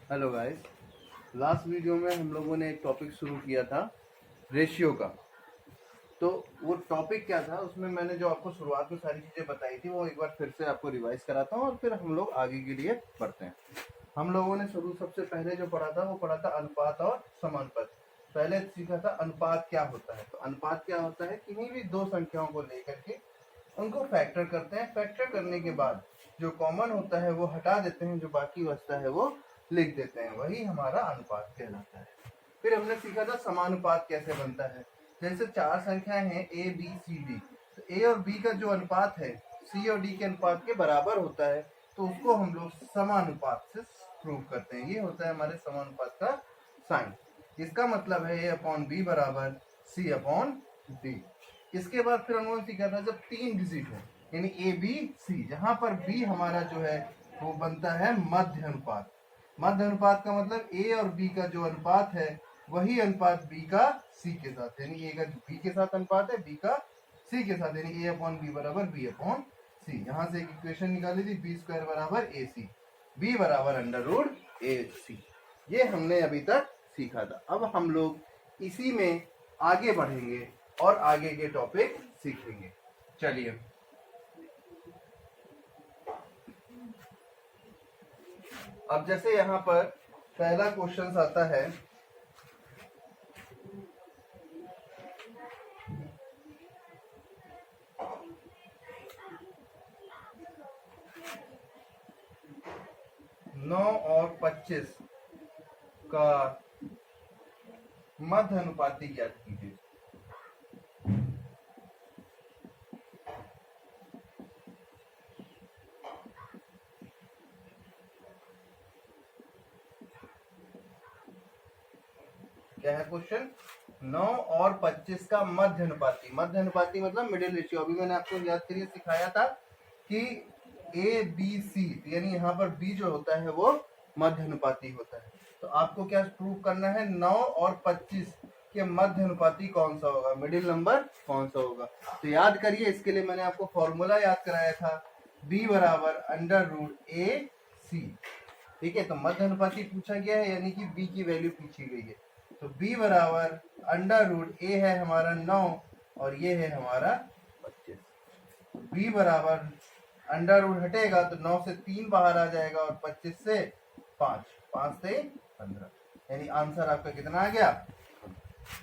Hello guys. Last video में हम लोगों ने एक टॉपिक शुरू किया था रेशियो का। तो वो टॉपिक क्या था, उसमें मैंने जो आपको शुरुआत में सारी चीज़ें बताई थी वो एक बार फिर से आपको रिवाइज कराता हूँ और फिर हम लोग आगे के लिए बढ़ते हैं। हम लोगों ने सबसे पहले जो पढ़ा था वो पढ़ा था अनुपात और समानुपात। पहले सीखा था अनुपात क्या होता है। तो अनुपात क्या होता है, किन्हीं भी दो संख्याओं को लेकर के उनको फैक्टर करते हैं। फैक्टर करने के बाद जो कॉमन होता है वो हटा देते हैं, जो बाकी बचता है वो लिख देते हैं, वही हमारा अनुपात कहलाता है। फिर हमने सीखा था समानुपात कैसे बनता है। जैसे चार संख्याएं हैं ए बी सी डी, तो ए और बी का जो अनुपात है सी और डी के अनुपात के बराबर होता है, तो उसको हम लोग समानुपात से प्रूव करते हैं। ये होता है हमारे समानुपात का साइन। इसका मतलब है ए अपॉन बी बराबर सी अपॉन डी। इसके बाद फिर हम लोगों ने सीखा था जब तीन डिजिट हो, यानी ए बी सी, जहां पर बी हमारा जो है वो बनता है मध्य अनुपात। मध्य अनुपात का मतलब ए और बी का जो अनुपात है वही अनुपात बी का सी के साथ, यानी ए का बी के साथ अनुपात है बी का सी के साथ, यानी ए अपॉन बी बराबर बी अपॉन सी। यहां से एक इक्वेशन निकाली थी बी स्क्वायर बराबर ए सी, बी बराबर अंडर रूट ए सी। ये हमने अभी तक सीखा था। अब हम लोग इसी में आगे बढ़ेंगे और आगे के टॉपिक सीखेंगे। चलिए, अब जैसे यहाँ पर पहला क्वेश्चन आता है, नौ और 25 का मध्य अनुपाती ज्ञात कीजिए। क्या है क्वेश्चन? 9 और 25 का मध्य अनुपाती। मध्य अनुपाती मतलब मिडिल रेशियो। अभी मैंने आपको याद करिए सिखाया था कि ए बी सी, यानी यहाँ पर बी जो होता है वो मध्य अनुपाती होता है। तो आपको क्या प्रूव करना है, 9 और 25 के मध्य अनुपाती कौन सा होगा, मिडिल नंबर कौन सा होगा। तो याद करिए, इसके लिए मैंने आपको फॉर्मूला याद कराया था, बी बराबर अंडर रूट ए सी। ठीक है, तो मध्य अनुपाती पूछा गया है यानी कि बी की वैल्यू पूछी गई है। तो b बराबर अंडर रूट ए है हमारा 9 और ये है हमारा 25। b बराबर अंडर रूट हटेगा तो 9 से 3 बाहर आ जाएगा और 25 से 5, 5 से 15, यानी आंसर आपका कितना आ गया।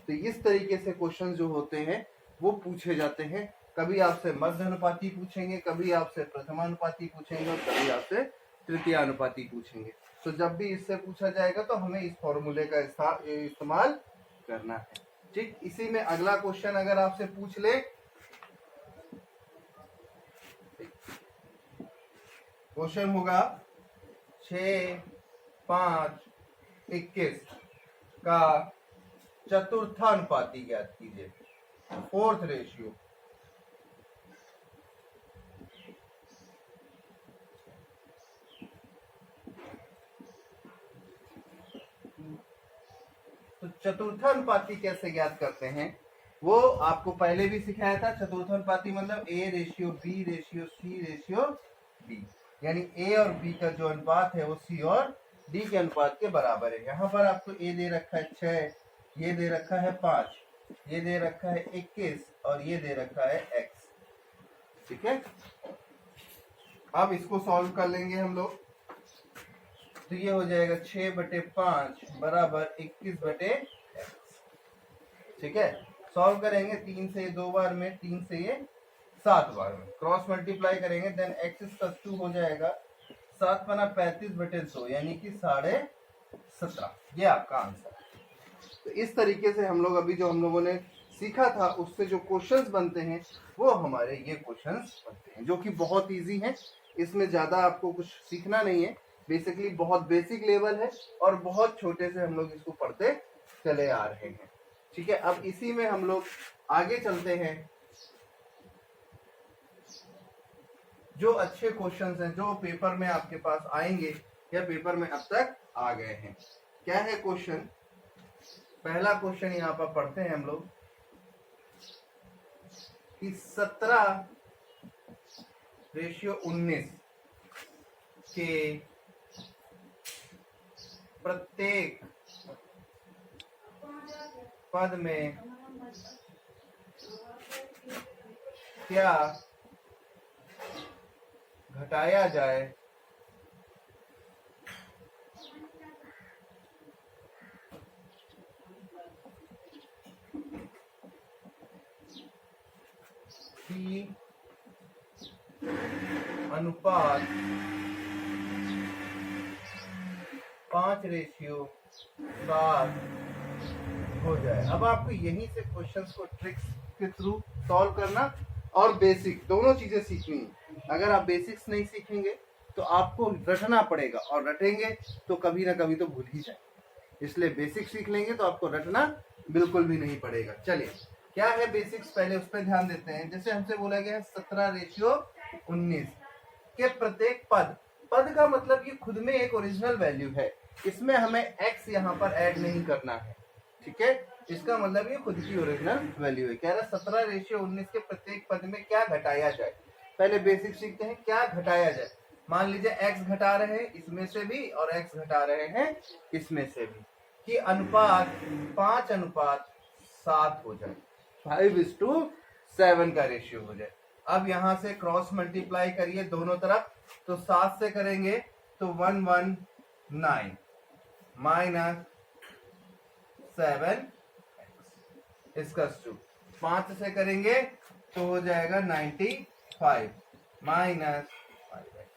तो इस तरीके से क्वेश्चन जो होते हैं वो पूछे जाते हैं। कभी आपसे मध्य अनुपाती पूछेंगे, कभी आपसे प्रथमानुपाती पूछेंगे और कभी आपसे तृतीय अनुपाती पूछेंगे। तो जब भी इससे पूछा जाएगा तो हमें इस फॉर्मूले का इस्तेमाल करना है। ठीक, इसी में अगला क्वेश्चन अगर आपसे पूछ ले, क्वेश्चन होगा 6, 5, 21 का चतुर्थानुपाती ज्ञात कीजिए, फोर्थ रेशियो। तो चतुर्थानुपाती कैसे ज्ञात करते हैं वो आपको पहले भी सिखाया था। चतुर्थानुपाती मतलब A ratio B ratio C ratio D, यानी ए और बी का जो अनुपात है वो सी और डी के अनुपात के बराबर है। यहाँ पर आपको ए दे रखा है 6, ये दे रखा है 5, ये दे रखा है 21 और ये दे रखा है x। ठीक है, अब इसको सॉल्व कर लेंगे हम लोग। तो ये हो जाएगा 6/5 बराबर 21/x। ठीक है, सॉल्व करेंगे 3 से 2 बार में, 3 से ये 7 बार में, क्रॉस मल्टीप्लाई करेंगे देन x² हो जाएगा 7 बना 35/100, यानी कि 17.5। ये आपका आंसर है। तो इस तरीके से हम लोग अभी जो हम लोगों ने सीखा था उससे जो क्वेश्चंस बनते हैं वो हमारे ये क्वेश्चंस बनते हैं, जो कि बहुत इजी हैं। इसमें ज्यादा आपको कुछ सीखना नहीं है, बेसिकली बहुत बेसिक लेवल है और बहुत छोटे से हम लोग इसको पढ़ते चले आ रहे हैं। ठीक है, अब इसी में हम लोग आगे चलते हैं। जो अच्छे क्वेश्चंस हैं जो पेपर में आपके पास आएंगे या पेपर में अब तक आ गए हैं। क्या है क्वेश्चन? पहला क्वेश्चन यहाँ पर पढ़ते हैं हम लोग कि 17/19 के प्रत्येक पद में क्या घटाया जाए की अनुपात 5:7 हो जाए। अब आपको यहीं से क्वेश्चंस को ट्रिक्स के थ्रू सॉल्व करना और बेसिक दोनों चीजें सीखनी है। अगर आप बेसिक्स नहीं सीखेंगे तो आपको रटना पड़ेगा, और रटेंगे तो कभी ना कभी तो भूल ही जाएंगे। इसलिए बेसिक सीख लेंगे तो आपको रटना बिल्कुल भी नहीं पड़ेगा। चलिए, क्या है बेसिक्स, पहले उस पर ध्यान देते हैं। जैसे हमसे बोला गया है 17:19 के प्रत्येक पद, पद का मतलब ये खुद में एक ओरिजिनल वैल्यू है, इसमें हमें x यहाँ पर ऐड नहीं करना है, ठीक है। इसका मतलब ये खुद की ओरिजिनल वैल्यू है। कह रहा 17:19 के प्रत्येक पद में क्या घटाया जाए। पहले बेसिक सीखते हैं, क्या घटाया जाए। मान लीजिए x घटा रहे हैं इसमें से भी और x घटा रहे हैं इसमें से भी, कि अनुपात 5:7 हो जाए, 5:7 का रेशियो हो जाए। अब यहां से क्रॉस मल्टीप्लाई करिए दोनों तरफ, तो 7 से करेंगे तो 119 माइनस 7 इसका 5 से करेंगे तो हो जाएगा 95 माइनस 5x।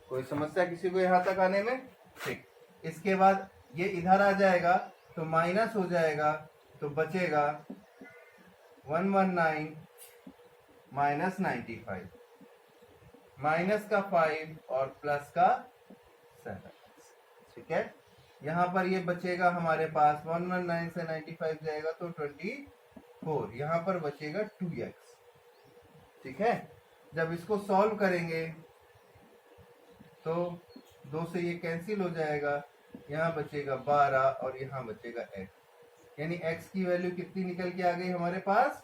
कोई समस्या किसी को यहां तक आने में? ठीक। इसके बाद ये इधर आ जाएगा तो माइनस हो जाएगा, तो बचेगा 119 माइनस 95, माइनस का 5 और प्लस का 7, ठीक है। यहाँ पर ये बचेगा हमारे पास 119 से 95 जाएगा तो 24, यहाँ पर बचेगा 2x, ठीक है। जब इसको सॉल्व करेंगे तो 2 से ये कैंसिल हो जाएगा, यहाँ बचेगा 12 और यहाँ बचेगा x, यानी x की वैल्यू कितनी निकल के आ गई हमारे पास?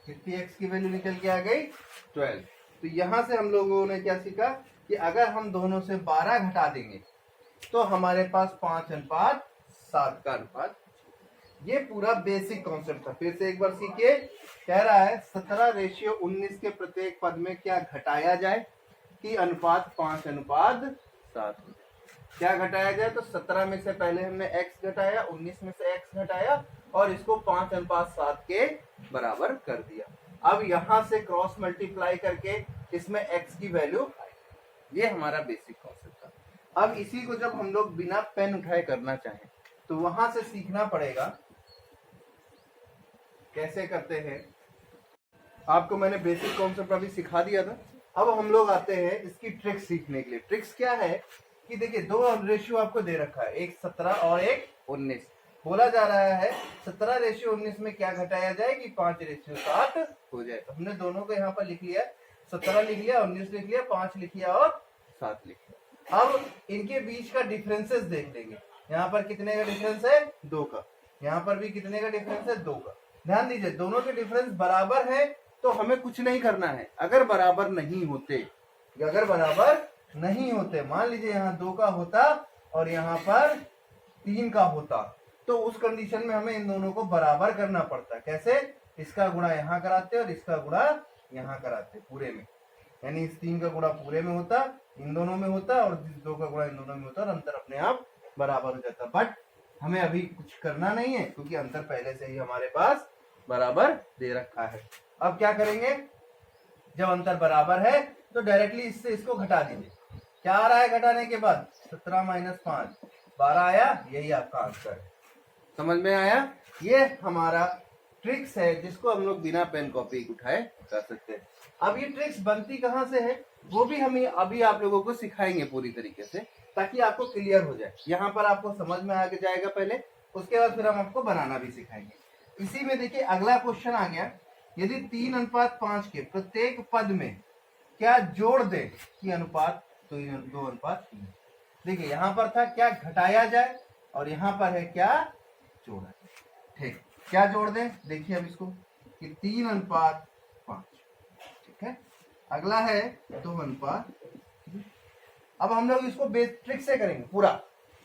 कितनी x की वैल्यू निकल के आ गई? 12। तो यहां से हम लोगों ने क्या सीखा कि अगर हम दोनों से 12 घटा देंगे तो हमारे पास 5:7 का अनुपात। ये पूरा बेसिक कॉन्सेप्ट था। फिर से एक बार सीखिए। कह रहा है 17:19 के प्रत्येक पद में क्या घटाया जाए कि अनुपात 5:7। क्या घटाया जाए? तो 17 में से पहले हमने x घटाया, 19 में से x घटाया और इसको 5:7 के बराबर कर दिया। अब यहां से क्रॉस मल्टीप्लाई करके इसमें x की वैल्यू, ये हमारा बेसिक कॉन्सेप्ट था। अब इसी को जब हम लोग बिना पेन उठाए करना चाहें तो वहां से सीखना पड़ेगा कैसे करते हैं। आपको मैंने बेसिक कॉन्सेप्ट अभी सिखा दिया था। अब हम लोग आते हैं इसकी ट्रिक्स सीखने के लिए। ट्रिक्स क्या है कि देखिए, दो रेशियो आपको दे रखा है, एक 17 और एक 19। बोला जा रहा है 17:19 में क्या घटाया जाए कि 5:7 हो जाए। तो हमने दोनों को यहाँ पर लिख लिया, 17 लिख लिया, 19 लिख लिया, 5 लिख लिया और 7 लिख लिया। अब इनके बीच का डिफरेंसेस देख लेंगे। यहाँ पर कितने का डिफरेंस है? 2 का। यहाँ पर भी कितने का डिफरेंस है? 2 का। ध्यान दीजिए, दोनों के डिफरेंस बराबर है तो हमें कुछ नहीं करना है। अगर बराबर नहीं होते, मान लीजिए यहाँ 2 का होता और यहाँ पर 3 का होता, तो उस कंडीशन में हमें इन दोनों को बराबर करना पड़ता। कैसे? इसका गुणा यहाँ कराते और इसका गुणा यहाँ कराते पूरे में, यानी इस 3 का गुणा पूरे में होता, इन दोनों में होता, और इस 2 का गुणा इन दोनों में होता और अंतर अपने आप बराबर हो जाता। बट हमें अभी कुछ करना नहीं है क्योंकि अंतर पहले से ही हमारे पास बराबर दे रखा है। अब क्या करेंगे? जब अंतर बराबर है तो डायरेक्टली इससे इसको घटा दीजिए। क्या आ रहा है घटाने के बाद? 17 माइनस 5, 12 आया। यही आपका आंसर है। समझ में आया? ये हमारा ट्रिक्स है जिसको हम लोग बिना पेन कॉपी उठाए कर सकते हैं। अब ये ट्रिक्स बनती कहाँ से है वो भी हम अभी आप लोगों को सिखाएंगे पूरी तरीके से, ताकि आपको क्लियर हो जाए। यहाँ पर आपको समझ में आ जाएगा पहले, उसके बाद फिर हम आपको बनाना भी सिखाएंगे। इसी में देखिए अगला क्वेश्चन आ गया, यदि 3:5 के प्रत्येक पद में क्या जोड़ दे कि अनुपात, तो 2:3। देखिए यहाँ पर था क्या घटाया जाए और यहाँ पर है क्या जोड़ा। ठीक, क्या जोड़ दें? देखिए अब इसको कि 3:5, ठीक है। अगला है 2:। अब हम लोग इसको ट्रिक से करेंगे पूरा,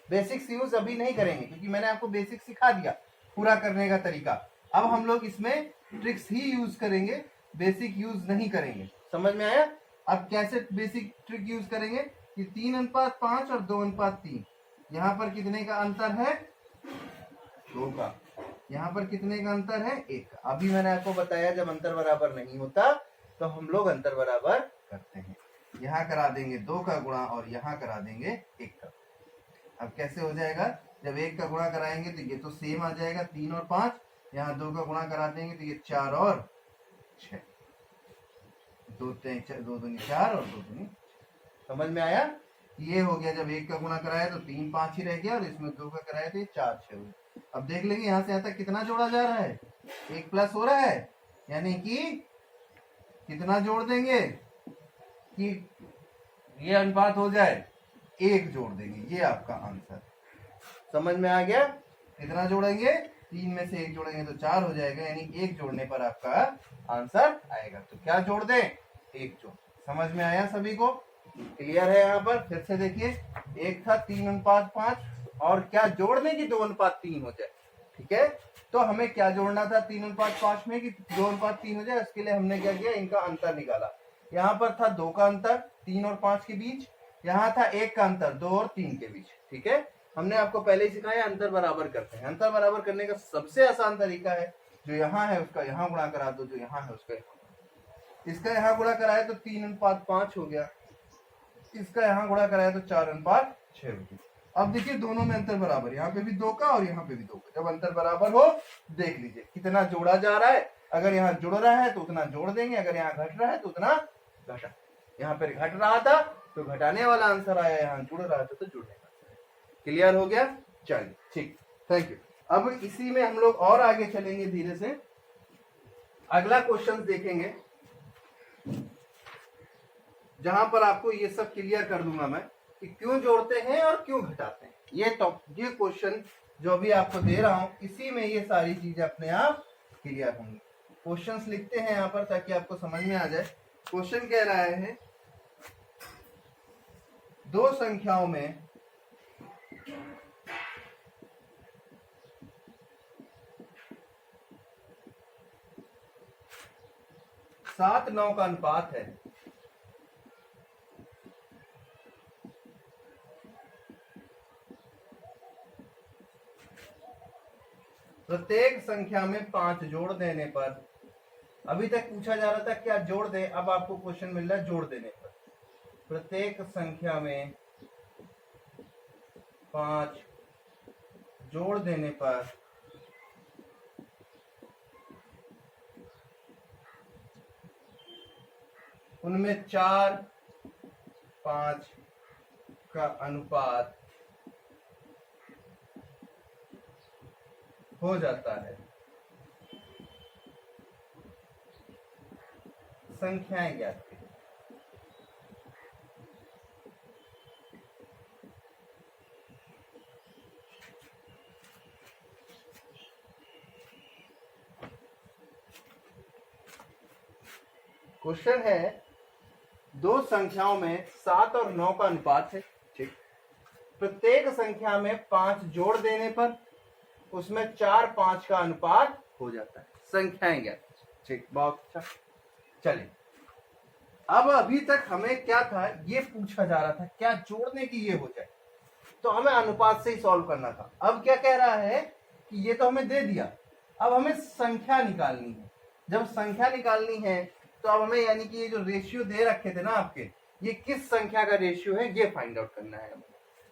बेसिक्स यूज अभी नहीं करेंगे क्योंकि मैंने आपको बेसिक सिखा दिया पूरा करने का तरीका। अब हम लोग इसमें ट्रिक्स ही यूज करेंगे, बेसिक यूज नहीं करेंगे। समझ में आया? अब कैसे बेसिक ट्रिक यूज करेंगे कि 3:5 और 2:3। यहाँ पर कितने का अंतर है? 2 का। यहाँ पर कितने का अंतर है? 1 का। अभी मैंने आपको बताया जब अंतर बराबर नहीं होता तो हम लोग अंतर बराबर करते हैं। यहाँ करा देंगे 2 का गुणा और यहाँ करा देंगे 1 का। अब कैसे हो जाएगा? जब 1 का गुणा कराएंगे तो ये तो सेम आ जाएगा 3 और 5। यहाँ 2 का गुणा करा देंगे तो ये 4 और 6। 2 दूनी 4 और 2 दूनी। समझ में आया? ये हो गया। जब 1 का गुणा कराया तो 3 5 ही रह गया और इसमें 2 का कराया तो 4 6 हुए। अब देख लेंगे यहाँ से यहाँ तक कितना जोड़ा जा रहा है? 1 प्लस हो रहा है, यानी कि कितना जोड़ देंगे कि ये अनुपात हो जाए? 1 जोड़ देंगे। ये आपका आंसर। समझ में आ गया? कितना जोड़ेंगे? 3 में से 1 जोड़ेंगे तो 4 हो जाएगा, यानी 1 जोड़ने पर आपका आंसर आएगा। तो क्या जोड़ दें? 1 जोड़। समझ में आया सभी को? क्लियर है? यहाँ पर फिर से देखिए, 1 था 3:5 और क्या जोड़ दें कि 2:3 हो जाए। ठीक है, तो हमें क्या जोड़ना था 3:5 में कि 2:3 हो जाए? उसके लिए हमने क्या किया? इनका अंतर निकाला। यहाँ पर था 2 का अंतर 3 और 5 के बीच, यहाँ था 1 का अंतर 2 और 3 के बीच। ठीक है, हमने आपको पहले ही सिखाया अंतर बराबर करते हैं। अंतर बराबर करने का सबसे आसान तरीका है, जो यहाँ है उसका यहाँ गुणा करा दो, जो यहाँ है उसका यहाँ। इसका यहाँ गुणा कराया तो 3:5 हो गया, इसका यहाँ गुणा कराया तो 4:6 हो गया। अब देखिए दोनों में अंतर बराबर, यहाँ पे भी 2 का और यहाँ पे भी 2 का। जब अंतर बराबर हो देख लीजिए कितना जोड़ा जा रहा है। अगर यहाँ जुड़ रहा है तो उतना जोड़ देंगे, अगर यहाँ घट रहा है तो उतना घटा। यहाँ पर घट रहा था तो घटाने वाला आंसर आया, यहाँ जुड़ रहा था तो जुड़ने का। क्लियर हो गया? चलिए ठीक, थैंक यू। अब इसी में हम लोग और आगे चलेंगे धीरे से। अगला क्वेश्चन देखेंगे जहां पर आपको ये सब क्लियर कर दूंगा मैं कि क्यों जोड़ते हैं और क्यों घटाते हैं। ये क्वेश्चन जो भी आपको दे रहा हूं, इसी में ये सारी चीजें अपने आप क्लियर होंगी। क्वेश्चंस लिखते हैं यहाँ पर ताकि आपको समझ में आ जाए। क्वेश्चन कह रहा है 2 संख्याओं में सात 9 का अनुपात है। प्रत्येक संख्या में 5 जोड़ देने पर, अभी तक पूछा जा रहा था क्या जोड़ दे, अब आपको क्वेश्चन मिल रहा है जोड़ देने पर। प्रत्येक संख्या में 5 जोड़ देने पर उनमें 4 5 का अनुपात हो जाता है। संख्याएं ज्ञात करें। क्वेश्चन है 2 संख्याओं में 7 और 9 का अनुपात है। ठीक, प्रत्येक संख्या में 5 जोड़ देने पर उसमें 4 5 का अनुपात हो जाता है। संख्याएं ज्ञात। ठीक, बहुत अच्छा। चलिए, अब अभी तक हमें क्या था, ये पूछा जा रहा था क्या जोड़ने की ये हो जाए, तो हमें अनुपात से ही सॉल्व करना था। अब क्या कह रहा है कि ये तो हमें दे दिया, अब हमें संख्या निकालनी है। जब संख्या निकालनी है तो अब हमें यानी कि ये जो रेशियो दे रखे थे ना आपके, ये किस संख्या का रेशियो है ये फाइंड आउट करना है हमें।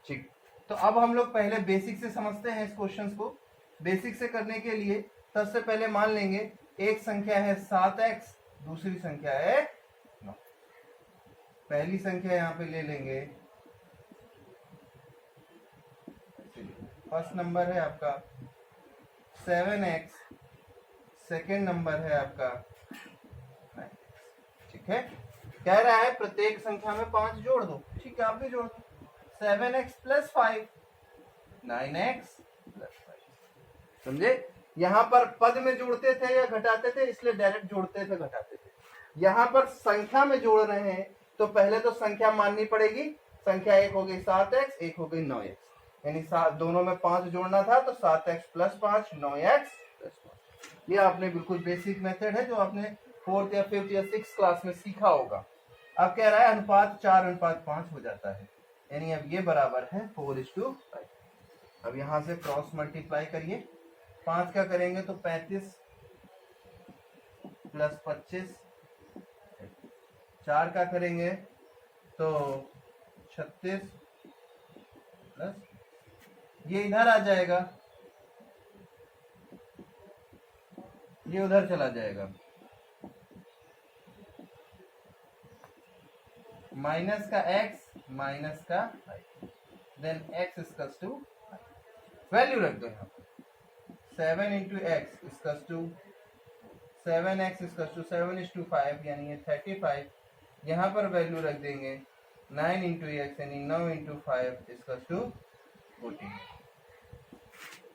ठीक, तो अब हम लोग पहले बेसिक से समझते हैं इस क्वेश्चन को। बेसिक से करने के लिए सबसे पहले मान लेंगे एक संख्या है 7x, दूसरी संख्या है 9। पहली संख्या यहाँ पे ले लेंगे, फर्स्ट नंबर है आपका 7x, सेकेंड नंबर है आपका 9x। ठीक है, कह रहा है प्रत्येक संख्या में 5 जोड़ दो। ठीक है, आप भी जोड़ दो। 7x + 5, 9x + 5। समझे? यहाँ पर पद में जोड़ते थे या घटाते थे, इसलिए डायरेक्ट जोड़ते थे घटाते थे। यहाँ पर संख्या में जोड़ रहे हैं तो पहले तो संख्या माननी पड़ेगी। संख्या एक हो गई 7x, एक हो गई 9x, यानी दोनों में 5 जोड़ना था तो 7x प्लस 5, 9x प्लस 5। ये आपने बिल्कुल बेसिक मेथड है जो आपने 4th या 5th या 6th क्लास में सीखा होगा। अब कह रहा है अनुपात 4:5 हो जाता है, यानी अब ये बराबर है 4:5। अब यहां से क्रॉस मल्टीप्लाई करिए। 5 का करेंगे तो 35 प्लस 25, 4 का करेंगे तो 36 प्लस, ये इधर आ जाएगा, ये उधर चला जाएगा, माइनस का x माइनस का y, then x equals to value रख दो यहाँ पर 7 into x equals to 7x equals to 7:5, यानी ये 35। यहाँ पर वैल्यू रख देंगे 9 इंटू एक्स यानी 9 इंटू 5 इक्वल्स टू 14।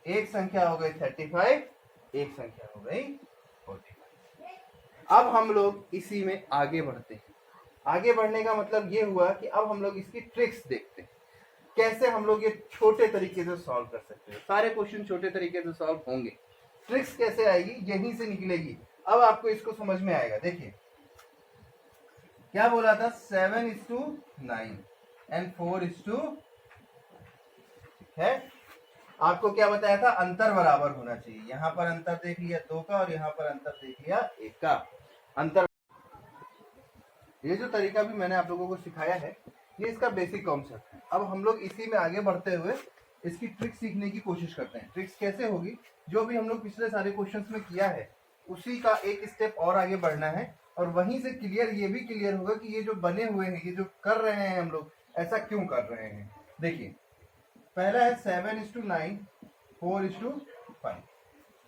एक संख्या हो गई 35, एक संख्या हो गई 45। अब हम लोग इसी में आगे बढ़ते हैं। आगे बढ़ने का मतलब ये हुआ कि अब हम लोग इसकी ट्रिक्स देखते हैं, कैसे हम लोग ये छोटे तरीके से सॉल्व कर सकते हैं। सारे क्वेश्चन छोटे तरीके से सॉल्व होंगे, ट्रिक्स कैसे आएगी यहीं से निकलेगी। अब आपको इसको समझ में आएगा। देखिए क्या बोला था, 7:9 एंड 4:, है। आपको क्या बताया था, अंतर बराबर होना चाहिए। यहाँ पर अंतर देख लिया 2 का और यहाँ पर अंतर देख लिया 1 का अंतर। ये जो तरीका भी मैंने आप लोगों को सिखाया है ये इसका बेसिक कॉन्सेप्ट है। अब हम लोग इसी में आगे बढ़ते हुए इसकी ट्रिक सीखने की कोशिश करते हैं। ट्रिक्स कैसे होगी, जो भी हम लोग पिछले सारे क्वेश्चंस में किया है उसी का एक स्टेप और आगे बढ़ना है, और वहीं से क्लियर ये भी क्लियर होगा कि ये जो बने हुए हैं, ये जो कर रहे हैं हम लोग, ऐसा क्यों कर रहे हैं। देखिए पहला है 7:9 4:5।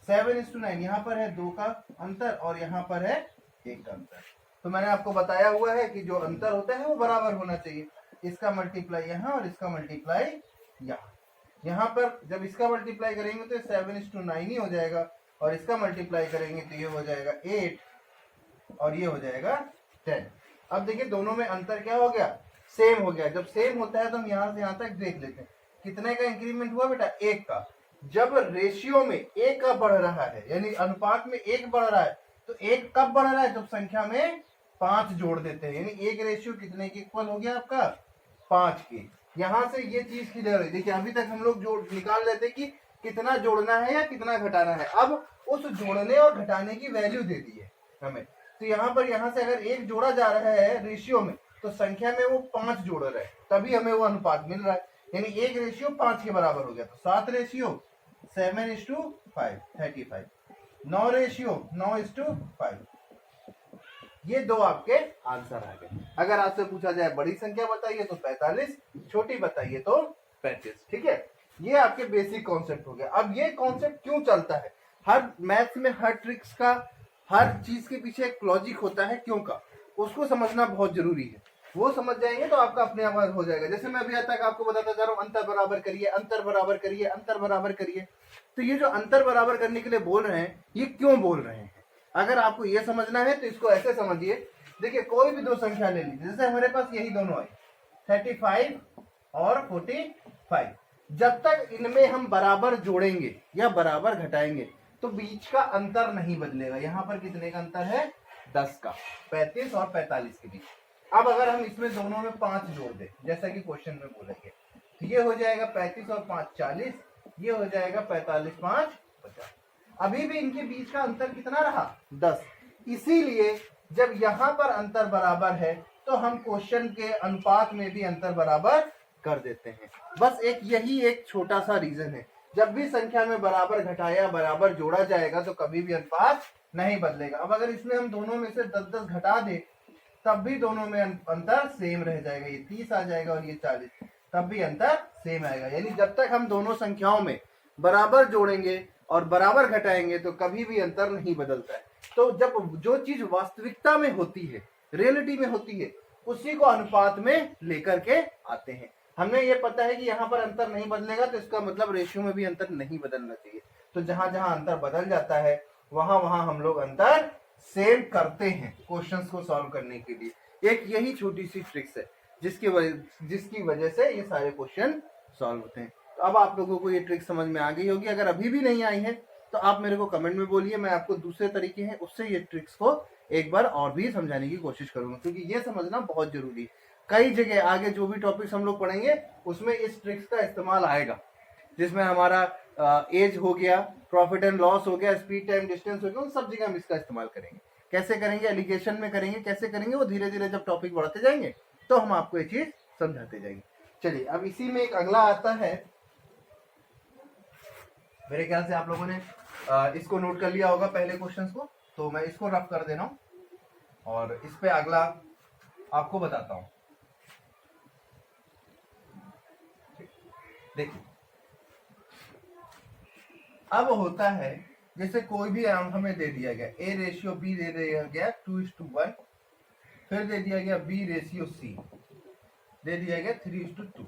7:9 यहाँ पर है 2 का अंतर और यहाँ पर है 1 का अंतर। तो मैंने आपको बताया हुआ है कि जो अंतर होता है वो बराबर होना चाहिए। इसका मल्टीप्लाई यहाँ और इसका मल्टीप्लाई यहाँ। यहाँ पर जब इसका मल्टीप्लाई करेंगे तो 7:9 ही हो जाएगा, और इसका मल्टीप्लाई करेंगे तो ये हो जाएगा 8 और ये हो जाएगा 10। अब देखिए दोनों में अंतर क्या हो गया, सेम हो गया। जब सेम होता है तो हम यहाँ से यहाँ तक देख लेते हैं कितने का इंक्रीमेंट हुआ बेटा, 1 का। जब रेशियो में 1 का बढ़ रहा है, यानी अनुपात में 1 बढ़ रहा है, तो 1 कब बढ़ रहा है, जब संख्या में 5 जोड़ देते हैं, यानी 1 रेशियो कितने के इक्वल हो गया आपका, 5 के। यहां से ये चीज क्लियर है। देखिए अभी तक हम लोग जोड़ निकाल लेते कि कितना जोड़ना है या कितना घटाना है। अब उस जोड़ने और घटाने की वैल्यू दे दी है हमें, तो यहाँ पर यहाँ से अगर 1 जोड़ा जा रहा है रेशियो में, तो संख्या में वो 5 जोड़ रहा है, तभी हमें वो अनुपात मिल रहा है, यानी 1 रेशियो 5 के बराबर हो गया। तो 7 रेशियो 7:5 35, 9 रेशियो 9:5। ये दो आपके आंसर आ गए। अगर आपसे पूछा जाए बड़ी संख्या बताइए तो 45, छोटी बताइए तो 35। ठीक है, ये आपके बेसिक कॉन्सेप्ट हो गया। अब ये कॉन्सेप्ट क्यों चलता है, हर मैथ्स में हर ट्रिक्स का, हर चीज के पीछे एक लॉजिक होता है क्यों का, उसको समझना बहुत जरूरी है। वो समझ जाएंगे तो आपका अपने आप हो जाएगा। जैसे मैं अभी तक आपको बताता जा रहा हूँ अंतर बराबर करिए, अंतर बराबर करिए, अंतर बराबर करिए। तो ये जो अंतर बराबर करने के लिए बोल रहे हैं, ये क्यों बोल रहे हैं, अगर आपको ये समझना है तो इसको ऐसे समझिए। देखिए कोई भी दो संख्या ले लीजिए, जैसे हमारे पास यही दोनों आई 35 और 45। जब तक इनमें हम बराबर जोड़ेंगे या बराबर घटाएंगे तो बीच का अंतर नहीं बदलेगा। यहाँ पर कितने का अंतर है, 10 का, 35 और 45 के बीच। अब अगर हम इसमें दोनों में 5 जोड़ दें, जैसा कि क्वेश्चन में बोलेंगे, तो ये हो जाएगा 35 और 5 40, ये हो जाएगा 45 5 50। अभी भी इनके बीच का अंतर कितना रहा, 10। इसीलिए जब यहाँ पर अंतर बराबर है तो हम क्वेश्चन के अनुपात में भी अंतर बराबर कर देते हैं। बस यही एक छोटा सा रीजन है। जब भी संख्या में बराबर घटाया बराबर जोड़ा जाएगा तो कभी भी अनुपात नहीं बदलेगा। अब अगर इसमें हम दोनों में से 10-10 घटा दे तब भी दोनों में अंतर सेम रह जाएगा। ये 30 आ जाएगा और ये 40, तब भी अंतर सेम आएगा। यानी जब तक हम दोनों संख्याओं में बराबर जोड़ेंगे और बराबर घटाएंगे तो कभी भी अंतर नहीं बदलता है। तो जब जो चीज वास्तविकता में होती है, रियलिटी में होती है, उसी को अनुपात में लेकर के आते हैं। हमें ये पता है कि यहाँ पर अंतर नहीं बदलेगा तो इसका मतलब रेशियो में भी अंतर नहीं बदलना चाहिए। तो जहां जहां अंतर बदल जाता है वहां वहां हम लोग अंतर सेंड करते हैं क्वेश्चंस को सॉल्व करने के लिए। एक यही छोटी सी ट्रिक्स है जिसकी वजह से ये सारे क्वेश्चन सॉल्व होते हैं। तो अब आप लोगों को ये ट्रिक समझ में आ गई होगी। अगर अभी भी नहीं आई है तो आप मेरे को कमेंट में बोलिए, मैं आपको दूसरे तरीके हैं उससे ये ट्रिक्स को एक बार और भी समझाने की कोशिश करूंगा, क्योंकि ये समझना बहुत जरूरी है। कई जगह आगे जो भी टॉपिक्स हम लोग पढ़ेंगे उसमें इस ट्रिक्स का इस्तेमाल आएगा, जिसमें हमारा एज हो गया, प्रॉफिट एंड लॉस हो गया, स्पीड टाइम डिस्टेंस हो गया, उन सब जगह हम इसका इस्तेमाल करेंगे। कैसे करेंगे, एलिगेशन में करेंगे, कैसे करेंगे, वो धीरे धीरे जब टॉपिक बढ़ते जाएंगे तो हम आपको ये चीज समझाते जाएंगे। चलिए अब इसी में एक अगला आता है, मेरे ख्याल से आप लोगों ने इसको नोट कर लिया होगा पहले क्वेश्चंस को, तो मैं इसको रफ कर दे रहा हूं और इस पे अगला आपको बताता हूं। देखिए अब होता है जैसे कोई भी अंक हमें दे दिया गया, ए रेशियो बी दे दिया गया 2:1, फिर दे दिया गया बी रेशियो सी दे दिया गया 3:2,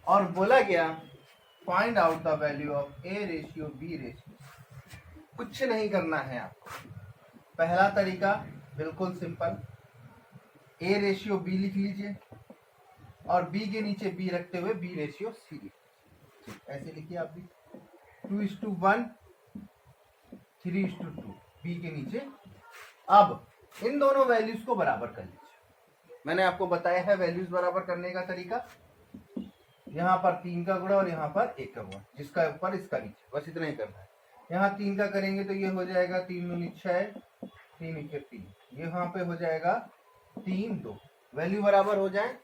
और बोला गया find out the value of A ratio B ratio. कुछ नहीं करना है आपको। पहला तरीका बिल्कुल सिंपल, ए रेशियो बी लिख लीजिए और बी के नीचे बी रखते हुए बी रेशियो सी लिखिए। ऐसे लिखिए आप भी 2:1 3:2 बी के नीचे। अब इन दोनों वैल्यूज को बराबर कर लीजिए। मैंने आपको बताया है वैल्यूज बराबर करने का तरीका, यहाँ पर 3 का गुणा और यहाँ पर 1 का गुणा, जिसका ऊपर इसका नीचे, बस इतना ही करना है। यहाँ 3 का करेंगे तो ये हो जाएगा 3 दूनी 6, 3 1 3, यहाँ पे हो जाएगा 3 2, वैल्यू बराबर हो जाए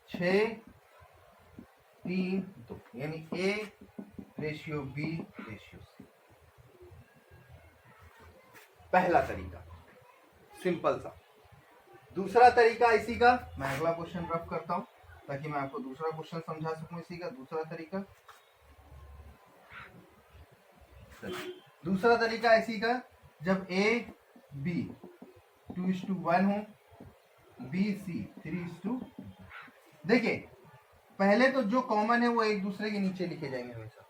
6 3 2, यानी A ratio B ratio C. पहला तरीका सिंपल सा। दूसरा तरीका इसी का, मैं अगला क्वेश्चन रफ करता हूं ताकि मैं आपको दूसरा क्वेश्चन समझा सकूं। इसी का दूसरा तरीका इसी का, जब ए बी 2:1 हो, बी सी 3:2। देखिए पहले तो जो कॉमन है वो एक दूसरे के नीचे लिखे जाएंगे हमेशा।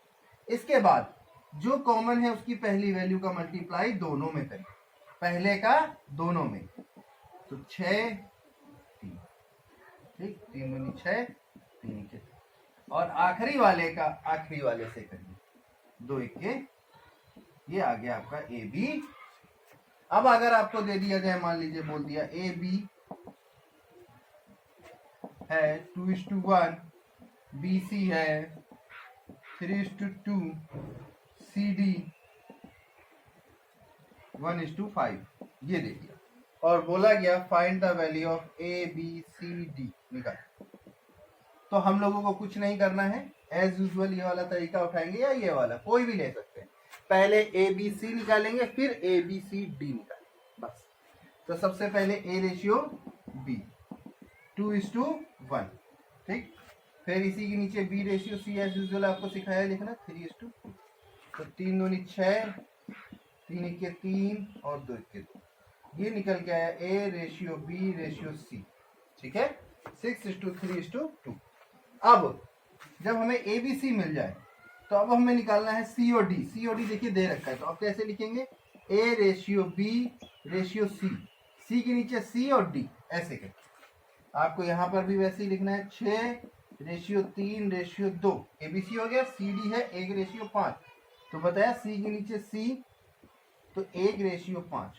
इसके बाद जो कॉमन है उसकी पहली वैल्यू का मल्टीप्लाई दोनों में करें, पहले का दोनों में, तो 6 3, ठीक, 3 दूनी 6 3 1, और आखिरी वाले का आखिरी वाले से करिए 2 1, ये आ गया आपका ए बी। अब अगर आपको दे दिया जाए, मान लीजिए बोल दिया ए बी है 2:1, बी सी है 3:2, सी डी 1:5, ये दे दिया, और बोला गया find the value of A B C D निकाल। तो हम लोगों को कुछ नहीं करना है, एज यूजुअल ये वाला तरीका उठाएंगे या ये वाला, कोई भी ले सकते हैं। पहले ए बी सी निकालेंगे, फिर ए बी सी डी निकालेंगे, बस। तो सबसे पहले ए रेशियो बी 2:1, ठीक, फिर इसी के नीचे B ratio C, as usual आपको सिखाया लिखना 3:2, तो 3 दूनी 6, 3 1 3 और 2 1 2, ये निकल के आया A ratio B ratio C, ठीक है, 6:3:2। अब जब हमें ए बी सी मिल जाए तो अब हमें निकालना है सी और डी। सी और डी देखिए दे रखा है, तो आप कैसे लिखेंगे, A ratio B ratio C, C के नीचे सी और डी, ऐसे करके आपको यहाँ पर भी वैसे ही लिखना है 6:3:2, ए बी सी हो गया, सी डी है 1:5, तो बताया सी के नीचे सी, तो 1:5।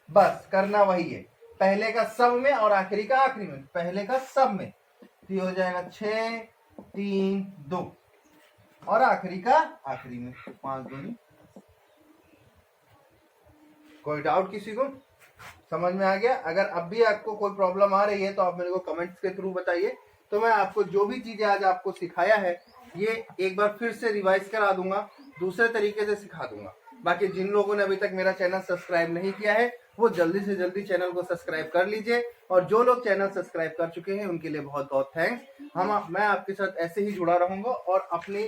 बस करना वही है, पहले का सब में और आखिरी का आखिरी में। पहले का सब में तो ये हो जाएगा 6 3 2, और आखिरी का आखिरी में 5 2। कोई डाउट किसी को, समझ में आ गया? अगर अब भी आपको कोई प्रॉब्लम आ रही है तो आप मेरे को कमेंट्स के थ्रू बताइए, तो मैं आपको जो भी चीजें आज आपको सिखाया है ये एक बार फिर से रिवाइज करा दूंगा, दूसरे तरीके से सिखा दूंगा। बाकी जिन लोगों ने अभी तक मेरा चैनल सब्सक्राइब नहीं किया है वो जल्दी से जल्दी चैनल को सब्सक्राइब कर लीजिए, और जो लोग चैनल सब्सक्राइब कर चुके हैं उनके लिए बहुत बहुत थैंक्स। मैं आपके साथ ऐसे ही जुड़ा रहूंगा और अपनी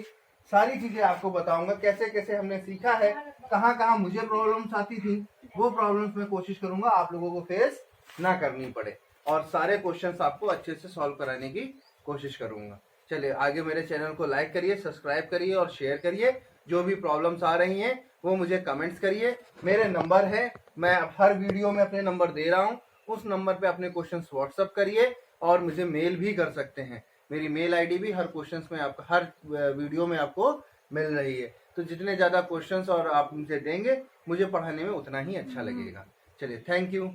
सारी चीजें आपको बताऊंगा, कैसे कैसे हमने सीखा है, कहाँ कहाँ मुझे प्रॉब्लम्स आती थी, वो प्रॉब्लम्स में कोशिश करूंगा आप लोगों को फेस ना करनी पड़े, और सारे क्वेश्चंस आपको अच्छे से सॉल्व कराने की कोशिश करूंगा। चलिए आगे मेरे चैनल को लाइक करिए, सब्सक्राइब करिए और शेयर करिए। जो भी प्रॉब्लम्स आ रही हैं वो मुझे कमेंट्स करिए। मेरे नंबर है, मैं हर वीडियो में अपने नंबर दे रहा हूँ, उस नंबर पे अपने क्वेश्चंस व्हाट्सअप करिए और मुझे मेल भी कर सकते हैं। मेरी मेल आईडी भी हर क्वेश्चंस में आपको, हर वीडियो में आपको मिल रही है। तो जितने ज़्यादा क्वेश्चंस और आप मुझे देंगे, मुझे पढ़ाने में उतना ही अच्छा लगेगा। चलिए, थैंक यू।